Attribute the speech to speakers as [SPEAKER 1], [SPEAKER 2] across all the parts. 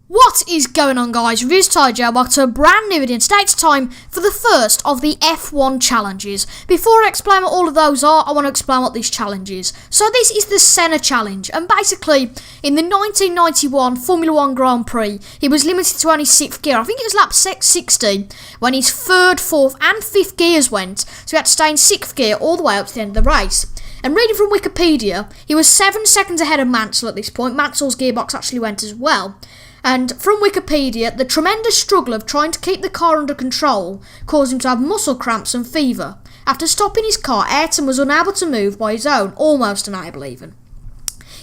[SPEAKER 1] What is going on, guys? Reviews Tyjo, back to a brand new video. Today it's time for the first of the F1 challenges. Before I explain what all of those are, I want to explain what this challenge is. So this is the Senna challenge, and basically in the 1991 Formula 1 Grand Prix, he was limited to only 6th gear. I think it was lap 60 when his 3rd, 4th and 5th gears went, so he had to stay in 6th gear all the way up to the end of the race. And reading from Wikipedia, he was 7 seconds ahead of Mansell at this point. Mansell's gearbox actually went as well. And from Wikipedia, the tremendous struggle of trying to keep the car under control caused him to have muscle cramps and fever. After stopping his car, Aytron was unable to move by his own, almost unable even.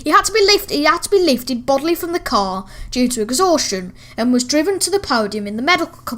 [SPEAKER 1] He had to be lifted bodily from the car due to exhaustion and was driven to the podium in the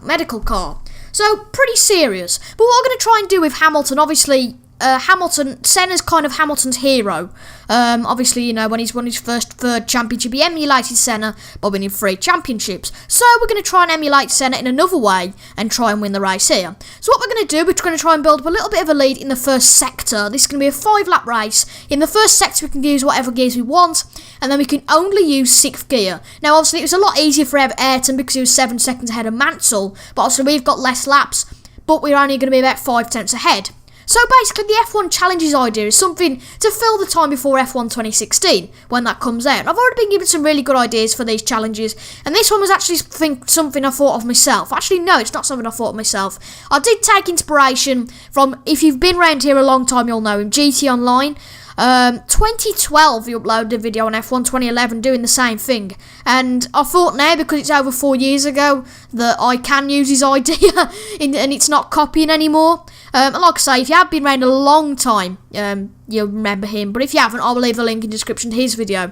[SPEAKER 1] medical car. So, pretty serious. But what we're going to try and do with Hamilton, obviously, Senna's kind of Hamilton's hero. Obviously, you know, when he's won his first 3rd championship, he emulated Senna by winning 3 championships. So we're going to try and emulate Senna in another way and try and win the race here. So what we're going to do, we're going to try and build up a little bit of a lead in the first sector. This is going to be a 5-lap race. In the first sector, we can use whatever gears we want, and then we can only use 6th gear. Now, obviously, it was a lot easier for Aytron because he was 7 seconds ahead of Mansell, but obviously we've got less laps, but we're only going to be about 5 tenths ahead. So basically, the F1 Challenges idea is something to fill the time before F1 2016, when that comes out. And I've already been given some really good ideas for these challenges, and this one was actually something I thought of myself. Actually, no, it's not something I thought of myself. I did take inspiration from, if you've been around here a long time, you'll know him, GT Online. 2012 he uploaded a video on F1 2011 doing the same thing, and I thought now, because it's over 4 years ago, that I can use his idea and it's not copying anymore. Like I say, if you have been around a long time, you'll remember him, but if you haven't, I'll leave the link in the description to his video.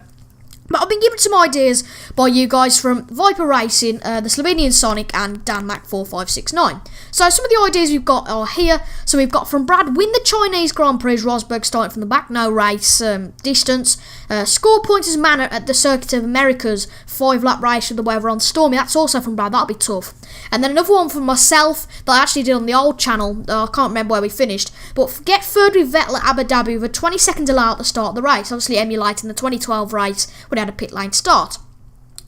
[SPEAKER 1] But I've been given some ideas by you guys from Viper Racing, the Slovenian Sonic, and DanMac4569. So some of the ideas we've got are here. So we've got from Brad, win the Chinese Grand Prix, Rosberg starting from the back, no race distance. Score points as manner at the Circuit of America's 5-lap race with the weather on stormy. That's also from Brad, that'll be tough. And then another one from myself that I actually did on the old channel. I can't remember where we finished. But get 3rd with Vettel at Abu Dhabi with a 20-second delay at the start of the race. Obviously emulating the 2012 race when they had a pit lane start.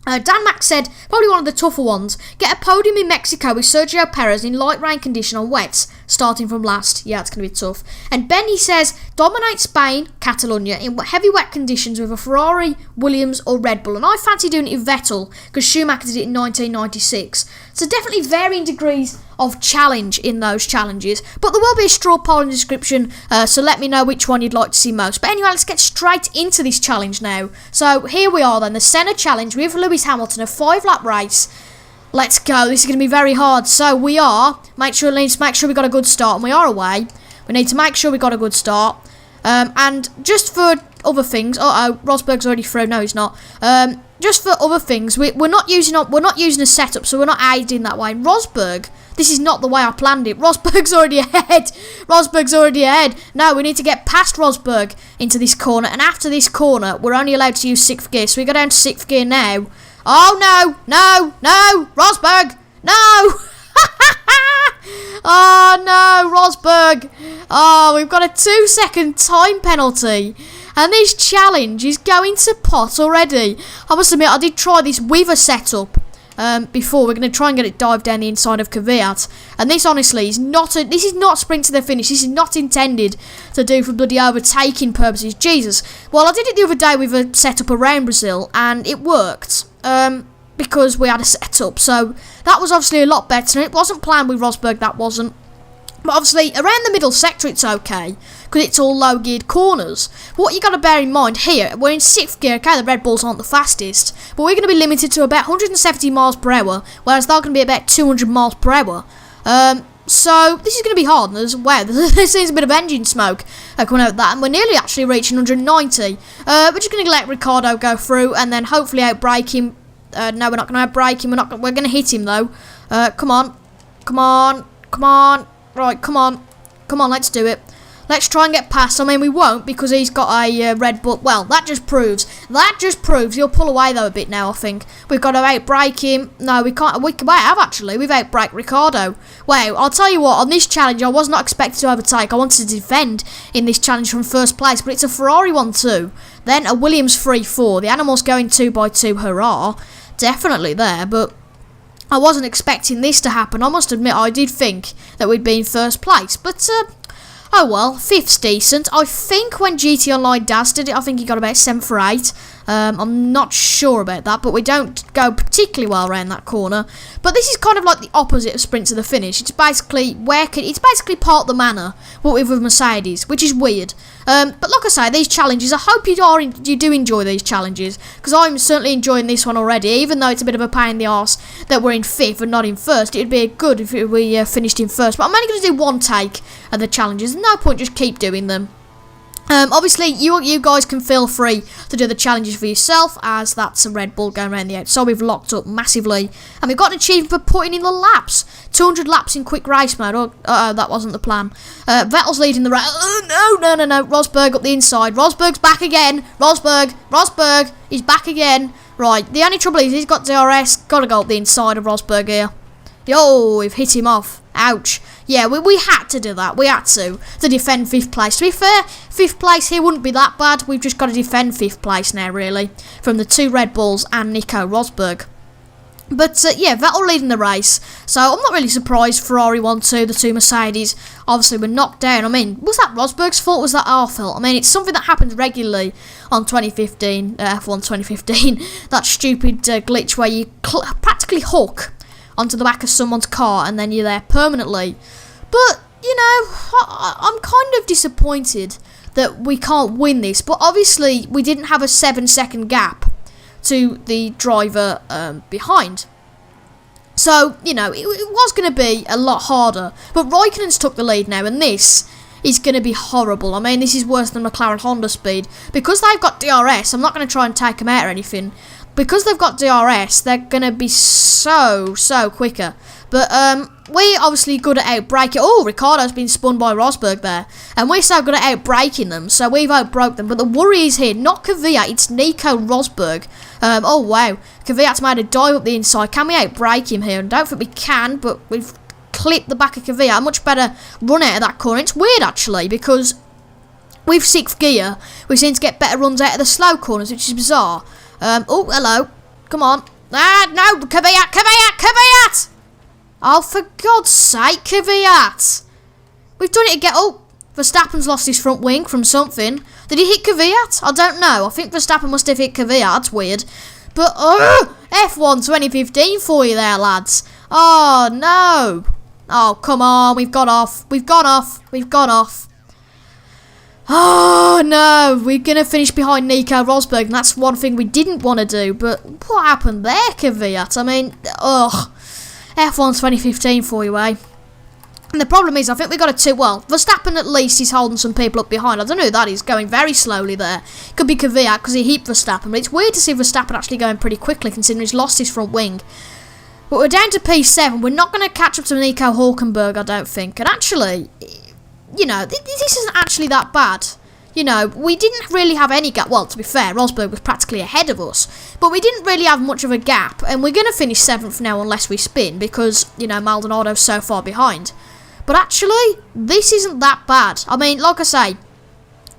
[SPEAKER 1] Dan Mack said, probably one of the tougher ones, get a podium in Mexico with Sergio Perez in light rain condition on wets, starting from last. Yeah, it's going to be tough. And Benny says, dominate Spain, Catalonia, in heavy wet conditions with a Ferrari, Williams or Red Bull. And I fancy doing it with Vettel, because Schumacher did it in 1996. So definitely varying degrees of challenge in those challenges, but there will be a straw poll in the description, so let me know which one you'd like to see most. But anyway, let's get straight into this challenge now. So here we are then, the Senna challenge with Lewis Hamilton, a 5-lap race. Let's go. This is going to be very hard. So we are, make sure we got a good start, and we are away. We need to make sure we got a good start. And just for other things, Rosberg's already through. No, he's not. Just for other things, we're not using a setup, so we're not aiding that way. Rosberg, this is not the way I planned it. Rosberg's already ahead. Rosberg's already ahead. No, we need to get past Rosberg into this corner, and after this corner, we're only allowed to use 6th gear. So we go down to 6th gear now. Oh no, Rosberg, no. Oh no, Rosberg. Oh, we've got a 2-second time penalty. And this challenge is going to pot already. I must admit, I did try this with a setup before. We're going to try and get it dived down the inside of Kvyat. And this, honestly, is not sprint to the finish. This is not intended to do for bloody overtaking purposes. Jesus. Well, I did it the other day with a setup around Brazil, and it worked. Because we had a setup. So that was obviously a lot better. It wasn't planned with Rosberg, that wasn't. But obviously, around the middle sector, it's okay, because it's all low-geared corners. But what you got to bear in mind here, we're in 6th gear. Okay, the Red Bulls aren't the fastest, but we're going to be limited to about 170 miles per hour, whereas they're going to be about 200 miles per hour. So this is going to be hard. Wow, there seems a bit of engine smoke coming out of that, and we're nearly actually reaching 190. We're just going to let Ricciardo go through, and then hopefully outbrake him. No, we're not going to outbrake him. We're going to hit him though. Come on. Right, come on, let's do it. Let's try and get past. I mean, we won't, because he's got a Red Bull. Well, that just proves he'll pull away though a bit now, I think. We've got to outbrake him. No, we can't. We have actually. We've outbraked Ricciardo. Wow, I'll tell you what, on this challenge, I was not expected to overtake. I wanted to defend in this challenge from first place, but it's a Ferrari 1-2. Then a Williams 3-4. The animal's going 2x2, hurrah. definitely there, but I wasn't expecting this to happen. I must admit, I did think that we'd be in first place, but oh well, 5th's decent. I think when GT Online Daz did it, I think he got about 7th or 8th. I'm not sure about that, but we don't go particularly well around that corner. But this is kind of like the opposite of sprint to the finish. It's basically it's basically part of the manner, but with Mercedes, which is weird. But like I say, these challenges, I hope you do enjoy these challenges, because I'm certainly enjoying this one already, even though it's a bit of a pain in the arse that we're in 5th and not in 1st. It would be good if we finished in 1st, but I'm only going to do one take of the challenges. No point, just keep doing them. Obviously, you guys can feel free to do the challenges for yourself, as that's a Red Bull going around the outside. We've locked up massively, and we've got an achievement for putting in the laps. 200 laps in quick race mode. Oh, that wasn't the plan. Vettel's leading the race. Oh, no. Rosberg up the inside. Rosberg's back again. Rosberg, he's back again. Right, the only trouble is he's got DRS. Got to go up the inside of Rosberg here. Yo, we've hit him off. Ouch. Yeah, we had to do that. We had to defend 5th place. To be fair, 5th place here wouldn't be that bad. We've just got to defend 5th place now, really, from the 2 Red Bulls and Nico Rosberg. But, yeah, Vettel leading the race. So, I'm not really surprised Ferrari won 2, the 2 Mercedes. Obviously, were knocked down. I mean, was that Rosberg's fault or was that our fault? I mean, it's something that happens regularly on 2015, F1 2015. That stupid glitch where you practically hook onto the back of someone's car and then you're there permanently. But, you know, I'm kind of disappointed that we can't win this. But obviously, we didn't have a 7-second gap to the driver behind. So, you know, it was going to be a lot harder. But Raikkonen's took the lead now, and this is going to be horrible. I mean, this is worse than McLaren Honda speed. Because they've got DRS, I'm not going to try and take them out or anything. Because they've got DRS, they're going to be so quicker. But we're obviously good at outbraking. Oh, Ricciardo's been spun by Rosberg there. And we're so good at outbraking them, so we've outbroke them. But the worry is here, not Kvyat, it's Nico Rosberg. Oh, wow. Kvyat's made a dive up the inside. Can we outbrake him here? I don't think we can, but we've clipped the back of Kvyat. A much better run out of that corner. It's weird, actually, because with 6th gear, we seem to get better runs out of the slow corners, which is bizarre. Oh, hello. Come on. Ah, no, Kvyat! Oh, for God's sake, Kvyat! We've done it again. Oh, Verstappen's lost his front wing from something. Did he hit Kvyat? I don't know. I think Verstappen must have hit Kvyat. That's weird. But, F1 2015 for you there, lads. Oh, no. Oh, come on. We've got off. Oh, no. We're going to finish behind Nico Rosberg, and that's one thing we didn't want to do. But what happened there, Kvyat? I mean, F1 2015 for you, eh? And the problem is, I think we got a 2. Well, Verstappen at least is holding some people up behind. I don't know who that is, going very slowly there. Could be Kvyat because he hit Verstappen, but it's weird to see Verstappen actually going pretty quickly considering he's lost his front wing. But we're down to P7. We're not going to catch up to Nico Hülkenberg, I don't think. And actually, you know, this isn't actually that bad. You know, we didn't really have any gap. Well, to be fair, Rosberg was practically ahead of us. But we didn't really have much of a gap. And we're going to finish 7th now unless we spin because, you know, Maldonado's so far behind. But actually, this isn't that bad. I mean, like I say,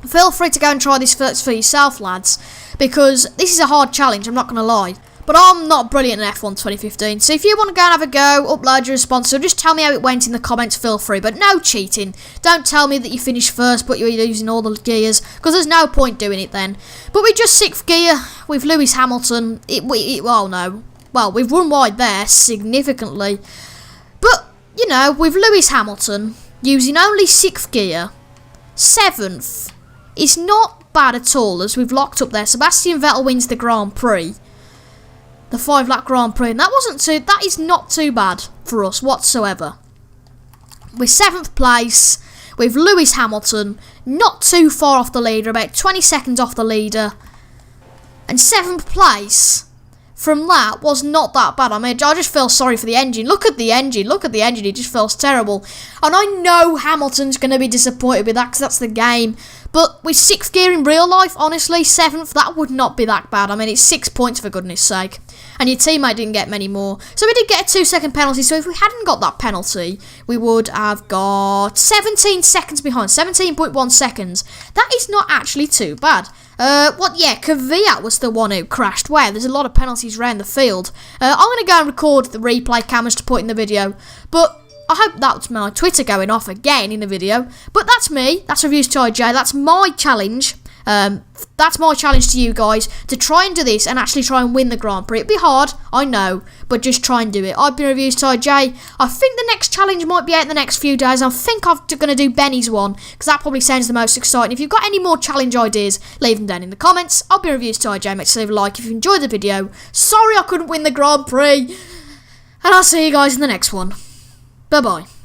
[SPEAKER 1] feel free to go and try this for yourself, lads. Because this is a hard challenge, I'm not going to lie. But I'm not brilliant in F1 2015. So if you want to go and have a go, upload your response, or just tell me how it went in the comments, feel free. But no cheating. Don't tell me that you finished first, but you're using all the gears. Because there's no point doing it then. But we just 6th gear with Lewis Hamilton. Well, no. Well, we've run wide there significantly. But, you know, with Lewis Hamilton using only 6th gear, 7th is not bad at all as we've locked up there. Sebastian Vettel wins the Grand Prix. The 5-lap Grand Prix, and that is not too bad for us whatsoever. We're 7th place with Lewis Hamilton, not too far off the leader, about 20 seconds off the leader. And 7th place from that was not that bad. I mean, I just feel sorry for the engine. Look at the engine, it just feels terrible. And I know Hamilton's going to be disappointed with that because that's the game. But with 6th gear in real life, honestly, 7th, that would not be that bad. I mean, it's 6 points for goodness sake. And your teammate didn't get many more. So we did get a 2-second penalty. So if we hadn't got that penalty, we would have got 17 seconds behind. 17.1 seconds. That is not actually too bad. Kvyat was the one who crashed. Wow, there's a lot of penalties around the field. I'm going to go and record the replay cameras to put in the video. But I hope that's my Twitter going off again in the video. But that's me. That's Reviews Ty J. That's my challenge. That's my challenge to you guys, to try and do this and actually try and win the Grand Prix. It'd be hard, I know, but just try and do it. I've been Reviews Ty J. I think the next challenge might be out in the next few days. I think I'm going to do Benny's one, because that probably sounds the most exciting. If you've got any more challenge ideas, leave them down in the comments. I'll be Reviews Ty J. Make sure to leave a like if you enjoyed the video. Sorry I couldn't win the Grand Prix. And I'll see you guys in the next one. Bye-bye.